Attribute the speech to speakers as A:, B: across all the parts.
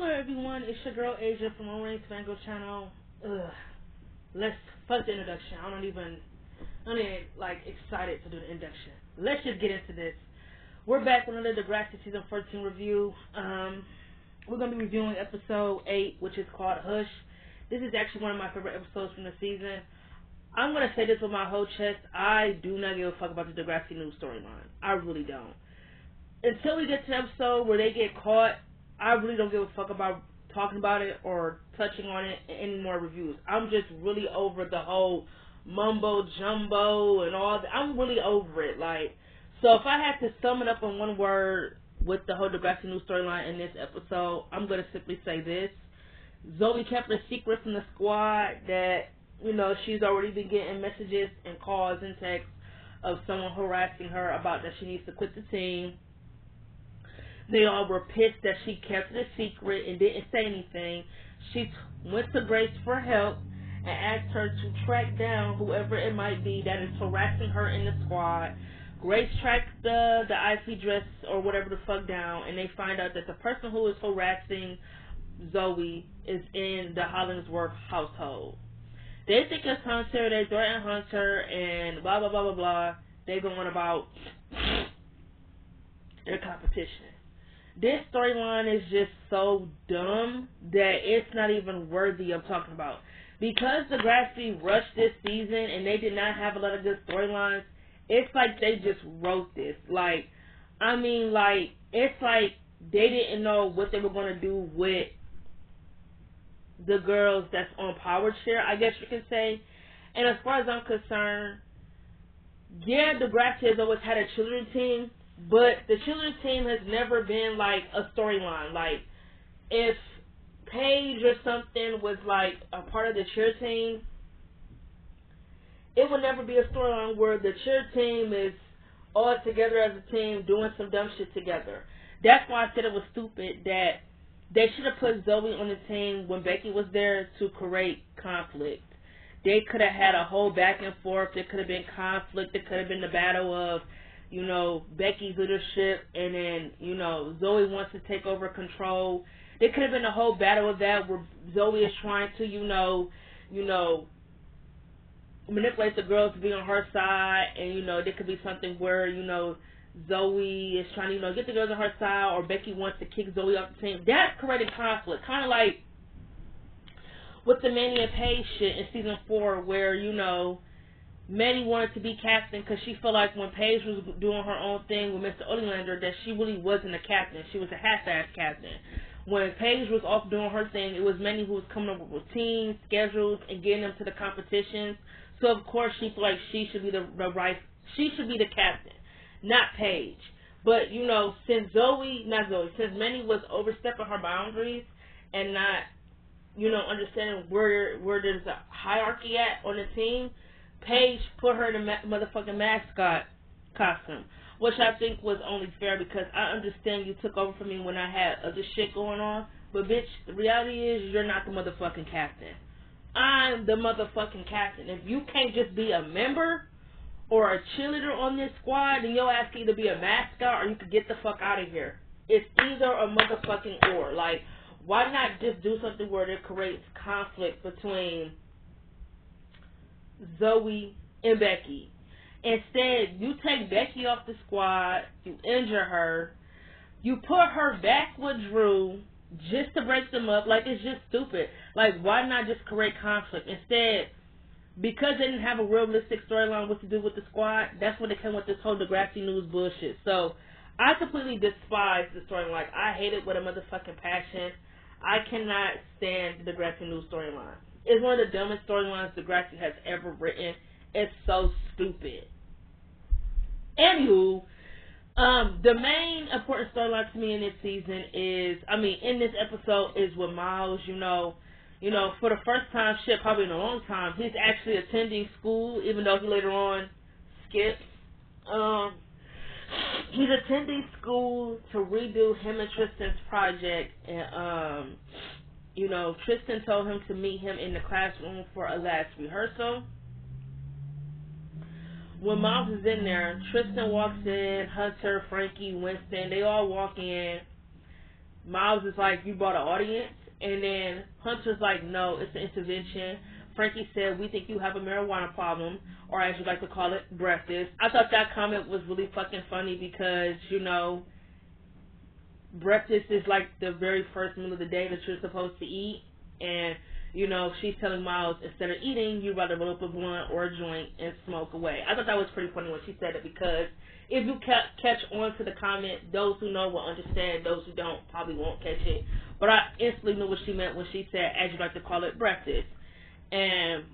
A: Hello everyone, it's your girl Asia from Orange Mango Channel. Let's fuck the introduction. I'm even like excited to do the introduction. Let's just get into this. We're back with another Degrassi season 14 review. We're gonna be reviewing episode 8, which is called Hush. This is actually one of my favorite episodes from the season. I'm gonna say this with my whole chest. I do not give a fuck about the Degrassi news storyline. I really don't. Until we get to the episode where they get caught, I really don't give a fuck about talking about it or touching on it in any more reviews. I'm just really over the whole mumbo jumbo and all that. I'm really over it. So if I had to sum it up in one word with the whole Degrassi news storyline in this episode, I'm going to simply say this. Zoe kept a secret from the squad that, she's already been getting messages and calls and texts of someone harassing her about that she needs to quit the team. They all were pissed that she kept it a secret and didn't say anything. She went to Grace for help and asked her to track down whoever it might be that is harassing her in the squad. Grace tracked the IP address or whatever the fuck down, and they find out that the person who is harassing Zoe is in the Hollingsworth household. They think it's Hunter, they threaten Hunter, and blah, blah, blah, blah, blah. They go on about their competition. This storyline is just so dumb that it's not even worthy of talking about. Because Degrassi rushed this season and they did not have a lot of good storylines, it's like they just wrote this. It's like they didn't know what they were going to do with the girls that's on Power Chair, I guess you can say. And as far as I'm concerned, yeah, Degrassi has always had a children's team, but the children's team has never been like a storyline. Like, if Paige or something was like a part of the cheer team, it would never be a storyline where the cheer team is all together as a team doing some dumb shit together. That's why I said it was stupid that they should have put Zoe on the team when Becky was there to create conflict. They could have had a whole back and forth. There could have been conflict. There could have been the battle of, Becky's leadership, and then, Zoe wants to take over control. There could have been a whole battle of that where Zoe is trying to, manipulate the girls to be on her side, and, there could be something where, Zoe is trying to, get the girls on her side, or Becky wants to kick Zoe off the team. That's creating conflict. Kind of like with the Manny and Paige shit in season 4, where, Manny wanted to be captain because she felt like when Paige was doing her own thing with Mr. Oleander that she really wasn't a captain. She was a half-ass captain. When Paige was off doing her thing, it was Manny who was coming up with routines, schedules, and getting them to the competitions. So of course she felt like she should be the captain, not Paige. But since Manny was overstepping her boundaries and not, understanding where there's a hierarchy at on the team, Paige put her in a motherfucking mascot costume, which I think was only fair because I understand you took over for me when I had other shit going on, but bitch, the reality is you're not the motherfucking captain. I'm the motherfucking captain. If you can't just be a member or a cheerleader on this squad, then your ass can either be a mascot or you could get the fuck out of here. It's either a motherfucking or. Like, why not just do something where it creates conflict between Zoe and Becky? Instead, you take Becky off the squad, you injure her, you put her back with Drew just to break them up. Like, it's just stupid. Like, why not just create conflict? Instead, because they didn't have a realistic storyline what to do with the squad, that's when they came with this whole Degrassi news bullshit. So, I completely despise the storyline. Like, I hate it with a motherfucking passion. I cannot stand the Degrassi news storyline. It's one of the dumbest storylines Degrassi has ever written. It's so stupid. Anywho, the main important storyline to me in this season in this episode is with Miles. For the first time, probably in a long time, he's actually attending school, even though he later on skipped. He's attending school to redo him and Tristan's project, and Tristan told him to meet him in the classroom for a last rehearsal. When Miles is in there, Tristan walks in, Hunter, Frankie, Winston, they all walk in, Miles is like, you brought an audience. And then Hunter's like, no, it's an intervention. Frankie said, we think you have a marijuana problem, or as you like to call it, breakfast. I thought that comment was really fucking funny because, you know, breakfast is like the very first meal of the day that you're supposed to eat. And, you know, she's telling Miles, instead of eating, you'd rather roll up a blunt or a joint and smoke away. I thought that was pretty funny when she said it, because if you catch on to the comment, those who know will understand. Those who don't probably won't catch it. But I instantly knew what she meant when she said, as you like to call it, breakfast. And,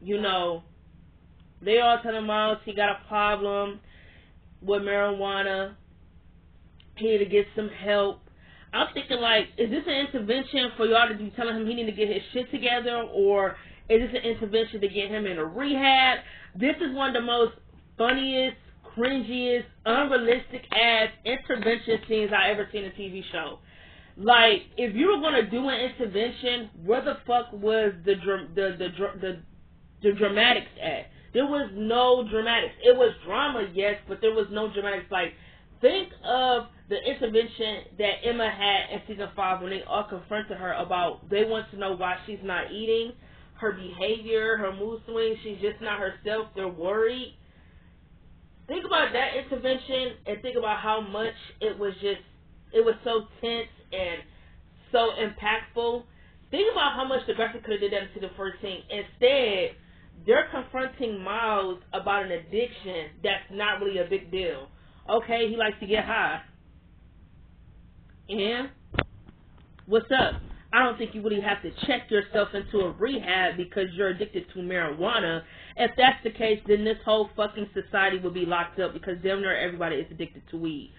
A: you know, they all telling Miles he got a problem with marijuana. He need to get some help. I'm thinking, like, is this an intervention for y'all to be telling him he need to get his shit together, or is this an intervention to get him in a rehab? This is one of the most funniest, cringiest, unrealistic ass intervention scenes I ever seen in a TV show. Like, if you were gonna do an intervention, where the fuck was the dramatics at? There was no dramatics. It was drama, yes, but there was no dramatics. Like, think of the intervention that Emma had in season 5 when they all confronted her about, they want to know why she's not eating, her behavior, her mood swings, she's just not herself, they're worried. Think about that intervention and think about how much it was so tense and so impactful. Think about how much Degrassi could have did that in season 14. Instead, they're confronting Miles about an addiction that's not really a big deal. Okay, he likes to get high. And what's up? I don't think you really have to check yourself into a rehab because you're addicted to marijuana. If that's the case, then this whole fucking society would be locked up because damn near everybody is addicted to weed.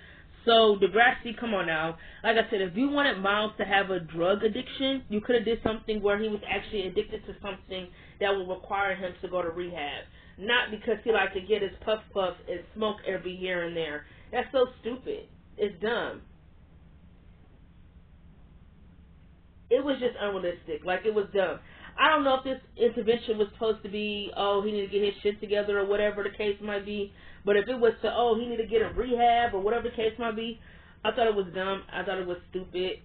A: So, Degrassi, come on now. Like I said, if you wanted Miles to have a drug addiction, you could have did something where he was actually addicted to something that would require him to go to rehab. Not because he likes to get his puff and smoke every here and there. That's so stupid. It's dumb. It was just unrealistic. Like, it was dumb. I don't know if this intervention was supposed to be, oh, he need to get his shit together or whatever the case might be. But if it was to, oh, he need to get a rehab or whatever the case might be, I thought it was dumb. I thought it was stupid.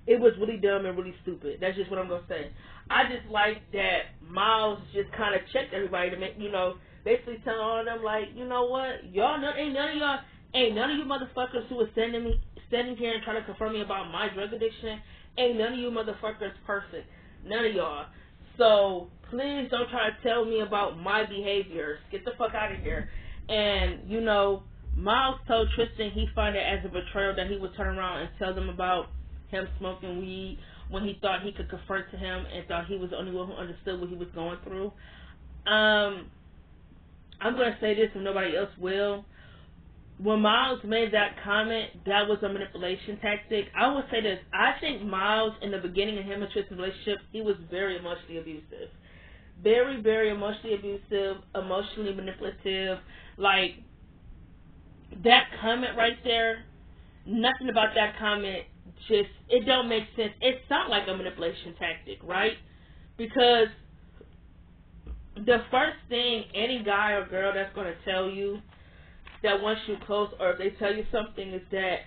A: It was really dumb and really stupid. That's just what I'm going to say. I just like that Miles just kind of checked everybody to make, you know, basically telling all of them, like, you know what, y'all, ain't none of you motherfuckers who are standing here and trying to confront me about my drug addiction, ain't none of you motherfuckers perfect. None of y'all. So, please don't try to tell me about my behaviors. Get the fuck out of here. And, you know, Miles told Tristan he found it as a betrayal that he would turn around and tell them about him smoking weed when he thought he could confront to him and thought he was the only one who understood what he was going through. I'm going to say this if nobody else will. When Miles made that comment, that was a manipulation tactic. I would say this. I think Miles, in the beginning of him and Tristan's relationship, he was very emotionally abusive. Very, very emotionally abusive, emotionally manipulative. Like, that comment right there, nothing about that comment just, it don't make sense. It sounds like a manipulation tactic, right? Because the first thing any guy or girl that's going to tell you that once you close, or if they tell you something, is that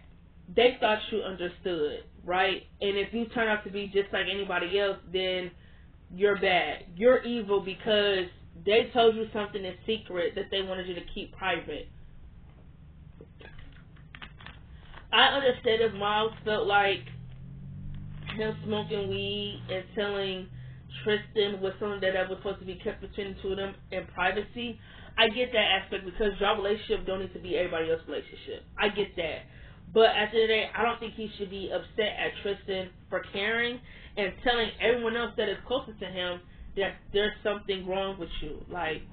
A: they thought you understood, right? And if you turn out to be just like anybody else, then you're bad. You're evil because they told you something in secret that they wanted you to keep private. I understand if Miles felt like him smoking weed and telling Tristan was something that was supposed to be kept between the two of them in privacy. I get that aspect because your relationship don't need to be everybody else's relationship. I get that. But at the end of the day, I don't think he should be upset at Tristan for caring and telling everyone else that is closer to him that there's something wrong with you. Like,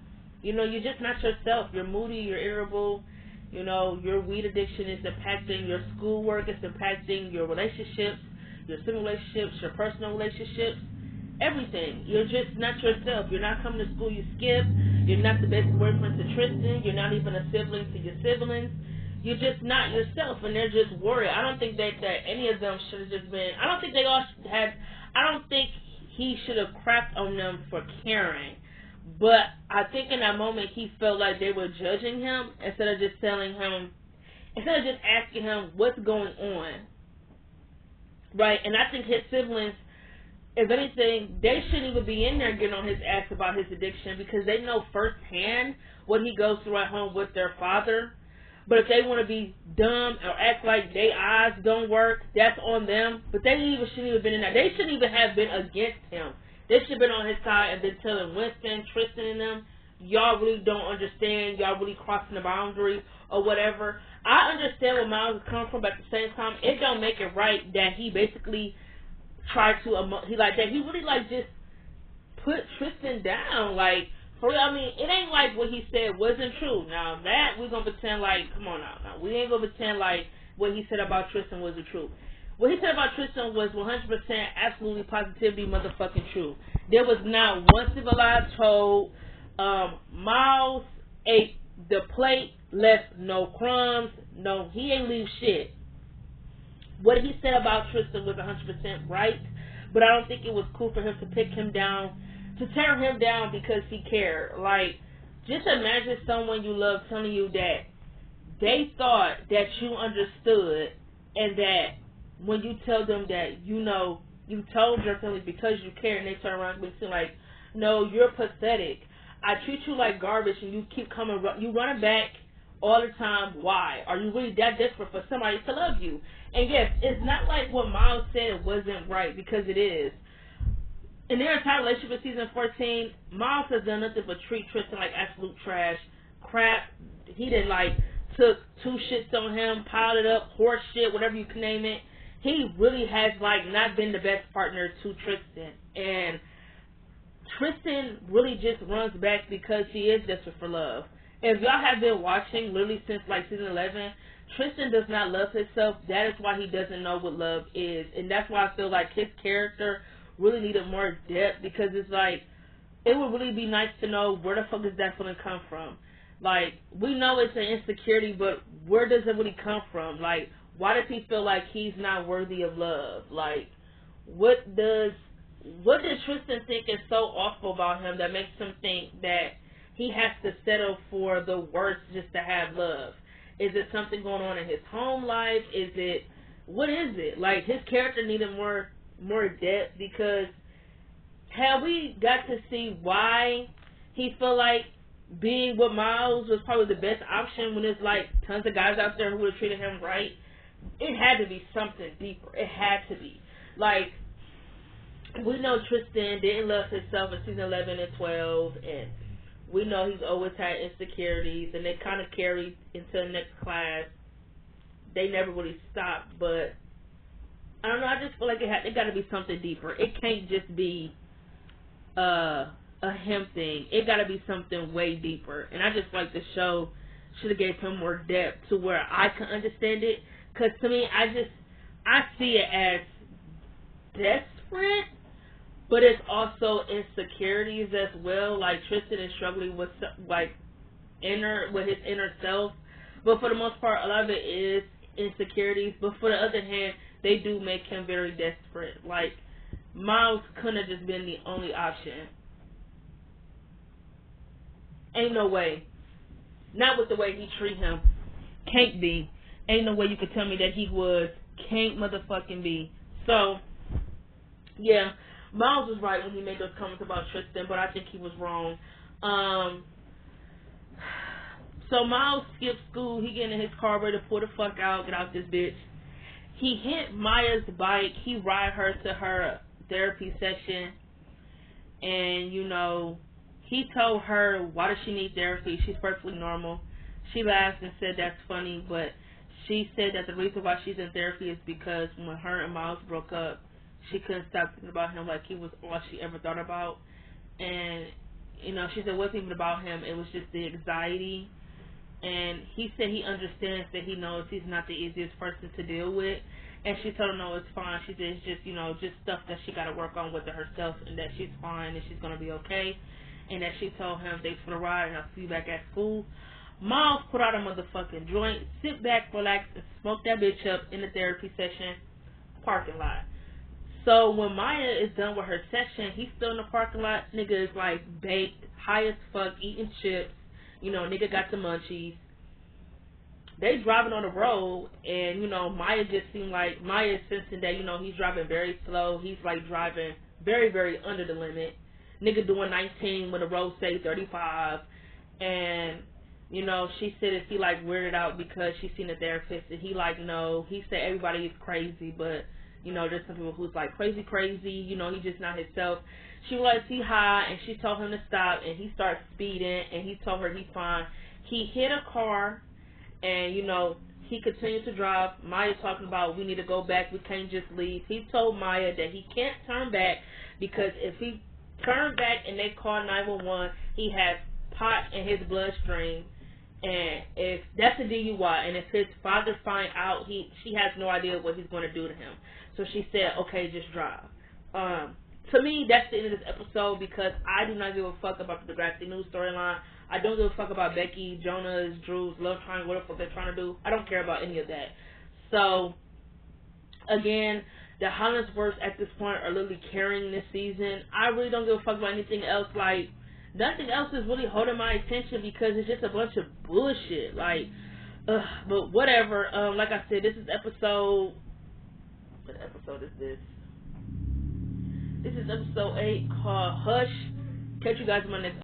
A: you know, you're just not yourself. You're moody, you're irritable. You know, your weed addiction is impacting your schoolwork. It's impacting your relationships, your civil relationships, your personal relationships. Everything. You're just not yourself. You're not coming to school, you skip. You're not the best boyfriend to Tristan. You're not even a sibling to your siblings. You're just not yourself, and they're just worried. I don't think that any of them should have just been, I don't think they all had, I don't think he should have crapped on them for caring. But I think in that moment he felt like they were judging him instead of just telling him, instead of just asking him what's going on, right? And I think his siblings, if anything, they shouldn't even be in there getting on his ass about his addiction because they know firsthand what he goes through at home with their father. But if they want to be dumb or act like their eyes don't work, that's on them. But they shouldn't even been in there. They shouldn't even have been against him. They should have been on his side and been telling Winston, Tristan, and them, y'all really don't understand. Y'all really crossing the boundary or whatever. I understand where Miles is coming from, but at the same time, it don't make it right that he basically tried to he really just put Tristan down, like, for real. I mean, it ain't like what he said wasn't true. Now that we're gonna pretend like, come on now, we ain't gonna pretend like what he said about Tristan wasn't true. What he said about Tristan was 100% absolutely positively motherfucking true. There was not one civilized told. Miles ate the plate, left no crumbs. No, he ain't leave shit. What he said about Tristan was 100% right, but I don't think it was cool for him to pick him down, to tear him down because he cared. Like, just imagine someone you love telling you that they thought that you understood, and that when you tell them that, you know, you told your family because you care, and they turn around and say like, no, you're pathetic. I treat you like garbage, and you keep coming, you running back all the time. Why? Are you really that desperate for somebody to love you? And yes, it's not like what Miles said wasn't right, because it is. In their entire relationship in season 14, Miles has done nothing but treat Tristan like absolute trash, crap. He didn't took two shits on him, piled it up, horse shit, whatever you can name it. He really has not been the best partner to Tristan. And Tristan really just runs back because he is desperate for love. If y'all have been watching literally since season 11, Tristan does not love himself. That is why he doesn't know what love is. And that's why I feel like his character really needed more depth, because it's it would really be nice to know where the fuck is that going to come from. We know it's an insecurity, but where does it really come from? Why does he feel like he's not worthy of love? What does Tristan think is so awful about him that makes him think that he has to settle for the worst just to have love? Is it something going on in his home life? What is it? His character needed more depth, because have we got to see why he felt like being with Miles was probably the best option when there's tons of guys out there who would have treated him right? It had to be something deeper. It had to be. We know Tristan didn't love himself in season 11 and 12, and we know he's always had insecurities, and they kind of carried into the next class. They never really stopped, but I don't know. I just feel like it got to be something deeper. It can't just be a him thing. It got to be something way deeper. And I just like the show should have gave him more depth to where I can understand it. Because to me, I see it as desperate, but it's also insecurities as well. Tristan is struggling with with his inner self, but for the most part, a lot of it is insecurities. But for the other hand, they do make him very desperate. Miles couldn't have just been the only option. Ain't no way. Not with the way he treat him. Can't be. Ain't no way you could tell me that he was. Can't motherfucking be. So, yeah, Miles was right when he made those comments about Tristan, but I think he was wrong. So Miles skipped school. He get in his car ready to pull the fuck out, get out this bitch. He hit Maya's bike. He ride her to her therapy session, and he told her, why does she need therapy? She's perfectly normal. She laughed and said that's funny, but she said that the reason why she's in therapy is because when her and Miles broke up, she couldn't stop thinking about him like he was all she ever thought about. And, she said it wasn't even about him. It was just the anxiety. And he said he understands that he knows he's not the easiest person to deal with. And she told him, no, it's fine. She said it's just, just stuff that she got to work on with herself, and that she's fine and she's going to be okay. And that she told him, thanks for the ride, and I'll see you back at school. Miles put out a motherfucking joint, sit back, relax, and smoke that bitch up in the therapy session parking lot. So when Maya is done with her session, he's still in the parking lot. Nigga is baked, high as fuck, eating chips. Nigga got the munchies. they driving on the road, and, you know, Maya just seemed like, Maya's sensing that, you know, he's driving very slow. He's, like, driving very, very under the limit. Nigga doing 19 when the road say 35. And, you know, she said that she, like, weirded out because she seen a therapist, and he, like, no. He said everybody is crazy, but, you know, there's some people who's, like, crazy, you know, he just not himself. She was like, he high, and she told him to stop, and he started speeding, and he told her he's fine. He hit a car, and, you know, he continued to drive. Maya talking about, we need to go back, we can't just leave. He told Maya that he can't turn back, because if he turned back and they call 911, he has pot in his bloodstream, and if that's a DUI, and if his father find out, she has no idea what he's going to do to him. So she said, okay, just drive. To me, that's the end of this episode, because I do not give a fuck about the Degrassi news storyline. I don't give a fuck about Becky, Jonah's, Drew's love triangle, whatever the fuck they're trying to do. I don't care about any of that. So, again, the Hollingsworths at this point are literally carrying this season. I really don't give a fuck about anything else. Like, nothing else is really holding my attention, because it's just a bunch of bullshit. Like, but whatever. Like I said, this is episode... What episode is this? This is episode 8 called Hush. Catch you guys in my next